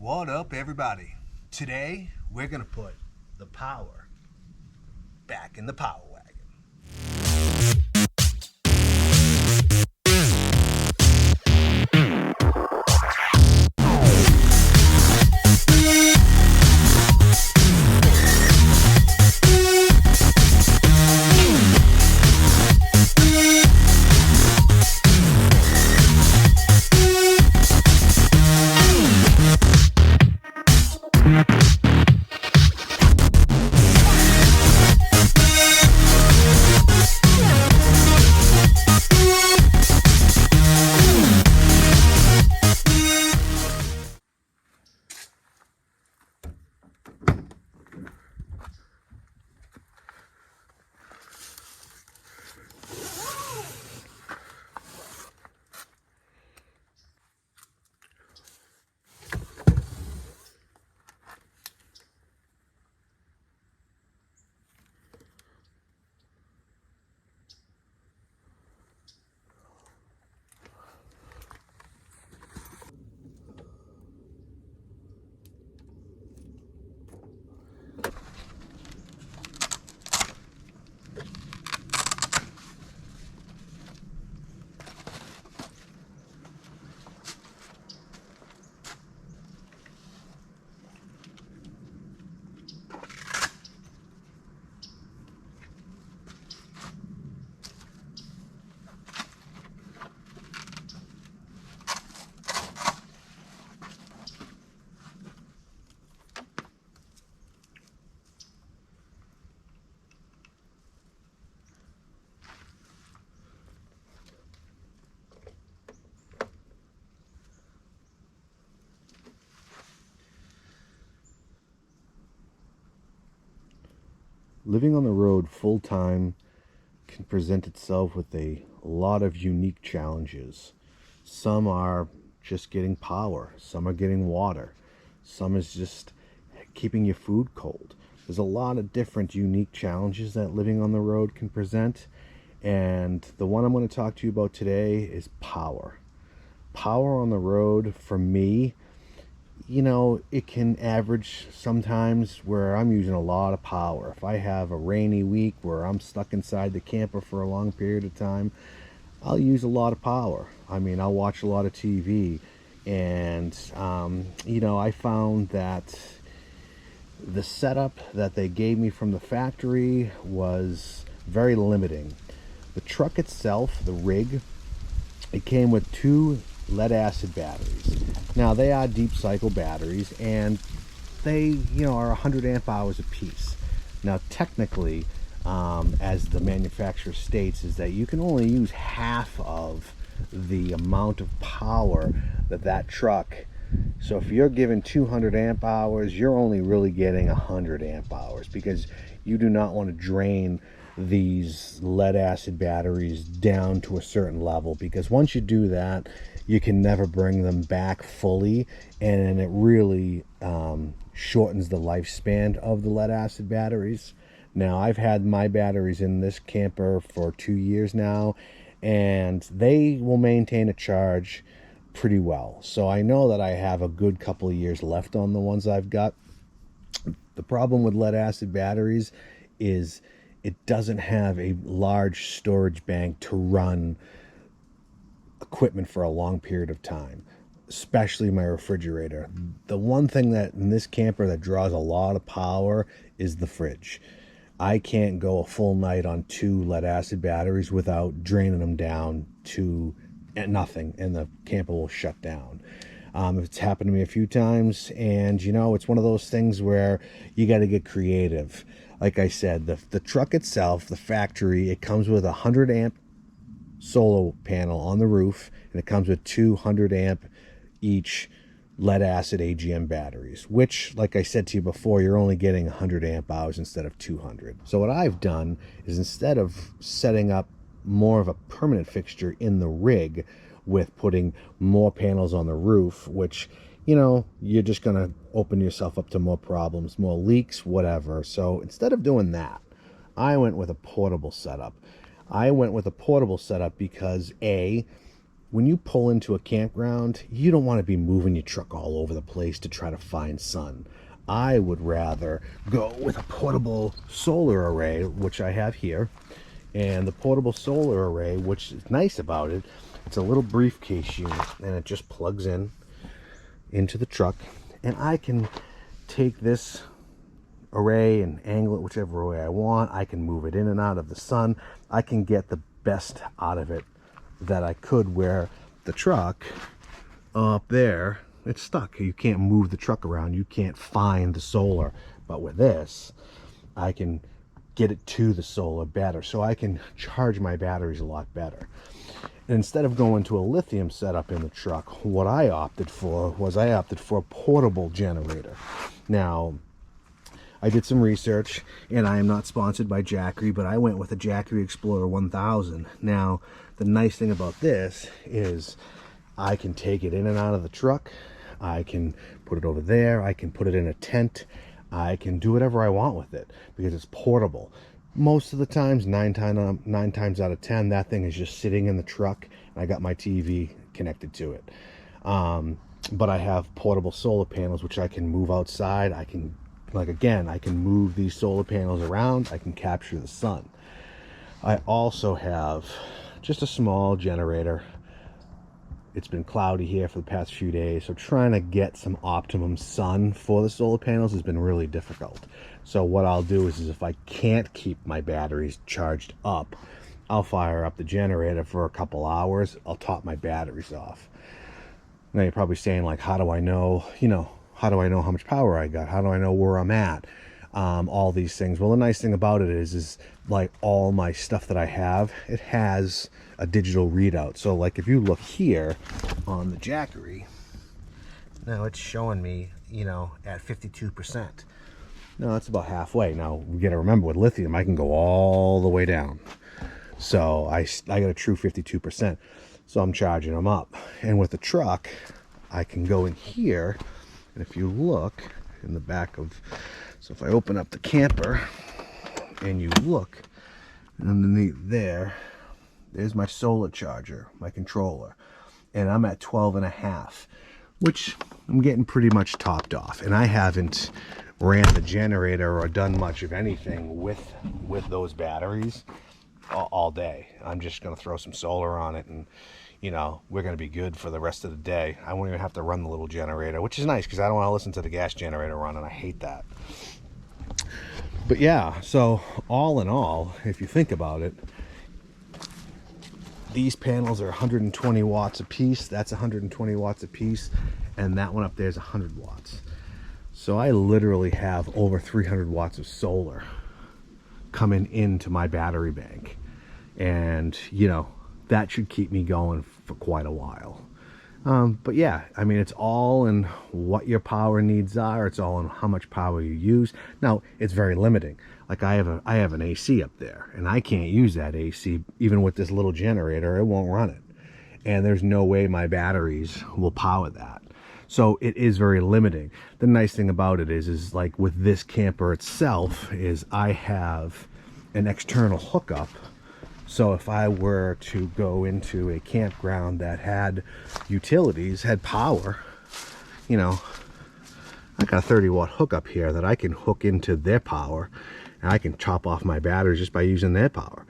What up, everybody? Today, we're going to put the power back in the power wagon. Living on the road full-time can present itself with a lot of unique challenges. Some are just getting power, some are getting water, some is just keeping your food cold. There's a lot of different unique challenges that living on the road can present, and the one I'm going to talk to you about today is power. Power on the road, for me, it can average sometimes where I'm using a lot of power. If I have a rainy week where I'm stuck inside the camper for a long period of time, I'll use a lot of power. I'll watch a lot of TV, and I found that the setup that they gave me from the factory was very limiting. The truck itself, the rig, it came with two lead acid batteries. Now, they are deep cycle batteries, and they are 100 amp hours a piece. Now, technically, as the manufacturer states, is that you can only use half of the amount of power that truck. So if you're given 200 amp hours, you're only really getting 100 amp hours, because you do not want to drain these lead acid batteries down to a certain level, because once you do that, you can never bring them back fully, and it really shortens the lifespan of the lead acid batteries. Now, I've had my batteries in this camper for 2 years now, and they will maintain a charge pretty well. So I know that I have a good couple of years left on the ones I've got. The problem with lead acid batteries is it doesn't have a large storage bank to run equipment for a long period of time, especially my refrigerator. The one thing that in this camper that draws a lot of power is the fridge. I can't go a full night on 2 lead acid batteries without draining them down to nothing, and the camper will shut down. It's happened to me a few times, and it's one of those things where you got to get creative. Like I said, the truck itself, the factory, it comes with a 100 amp solar panel on the roof, and it comes with 200 amp each lead acid AGM batteries, which, like I said to you before, you're only getting 100 amp hours instead of 200. So what I've done is, instead of setting up more of a permanent fixture in the rig with putting more panels on the roof, which you're just going to open yourself up to more problems, more leaks, whatever. So instead of doing that, I went with a portable setup. Because A, when you pull into a campground, you don't want to be moving your truck all over the place to try to find sun. I would rather go with a portable solar array, which I have here. And the portable solar array, which is nice about it, it's a little briefcase unit, and it just plugs in into the truck, and I can take this array and angle it whichever way I want. I can move it in and out of the sun. I can get the best out of it that I could, where the truck up there, it's stuck. You can't move the truck around. You can't find the solar. But with this, I can get it to the solar better, so I can charge my batteries a lot better. And instead of going to a lithium setup in the truck, what I opted for a portable generator. Now, I did some research, and I am not sponsored by Jackery, but I went with a Jackery Explorer 1000. Now, the nice thing about this is I can take it in and out of the truck. I can put it over there. I can put it in a tent. I can do whatever I want with it because it's portable. Most of the times, nine times out of 10, that thing is just sitting in the truck, and I got my TV connected to it. But I have portable solar panels, which I can move outside. I can, like, again, I can move these solar panels around. I can capture the sun. I also have just a small generator. It's been cloudy here for the past few days, so trying to get some optimum sun for the solar panels has been really difficult. So what I'll do is if I can't keep my batteries charged up, I'll fire up the generator for a couple hours. I'll top my batteries off. Now you're probably saying, like, how do I know, how do I know how much power I got? How do I know where I'm at? All these things. Well, the nice thing about it is like all my stuff that I have, it has a digital readout. So like if you look here on the Jackery, now it's showing me, at 52%. No, it's about halfway. Now we got to remember, with lithium, I can go all the way down. So I got a true 52%. So I'm charging them up. And with the truck, I can go in here, and if you look in the back of, so if I open up the camper and you look underneath there's my solar charger, my controller, and I'm at 12.5, which I'm getting pretty much topped off. And I haven't ran the generator or done much of anything with those batteries all day. I'm just going to throw some solar on it, and we're going to be good for the rest of the day. I won't even have to run the little generator, which is nice because I don't want to listen to the gas generator run, and I hate that. But yeah, so all in all, if you think about it, these panels are 120 watts a piece. That's 120 watts a piece, and that one up there is 100 watts. So I literally have over 300 watts of solar coming into my battery bank, and that should keep me going for quite a while. But yeah, I mean, it's all in what your power needs are. It's all in how much power you use. Now, it's very limiting. Like I have an AC up there, and I can't use that AC even with this little generator. It won't run it, and there's no way my batteries will power that. So it is very limiting. The nice thing about it is like with this camper itself, is I have an external hookup. So if I were to go into a campground that had utilities, had power, I got a 30-watt hookup here that I can hook into their power, and I can chop off my batteries just by using their power.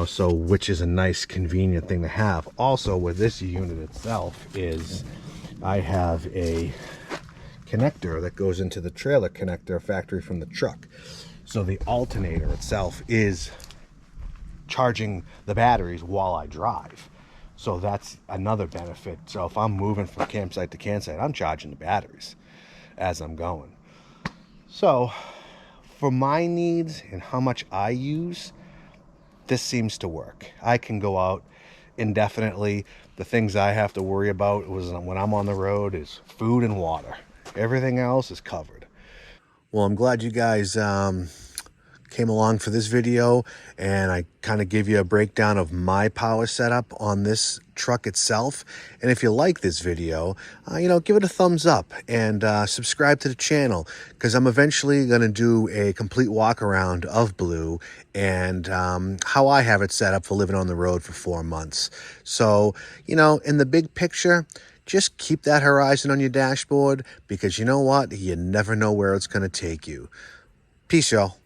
So which is a nice, convenient thing to have. Also, with this unit itself is I have a connector that goes into the trailer connector factory from the truck. So the alternator itself is charging the batteries while I drive. So that's another benefit. So if I'm moving from campsite to campsite, I'm charging the batteries as I'm going. So for my needs and how much I use, this seems to work. I can go out indefinitely. The things I have to worry about when I'm on the road is food and water. Everything else is covered. Well, I'm glad you guys came along for this video, and I kind of give you a breakdown of my power setup on this truck itself. And if you like this video, give it a thumbs up and subscribe to the channel, because I'm eventually going to do a complete walk around of Blue and how I have it set up for living on the road for 4 months. So, in the big picture, just keep that horizon on your dashboard, because you know what? You never know where it's going to take you. Peace, y'all.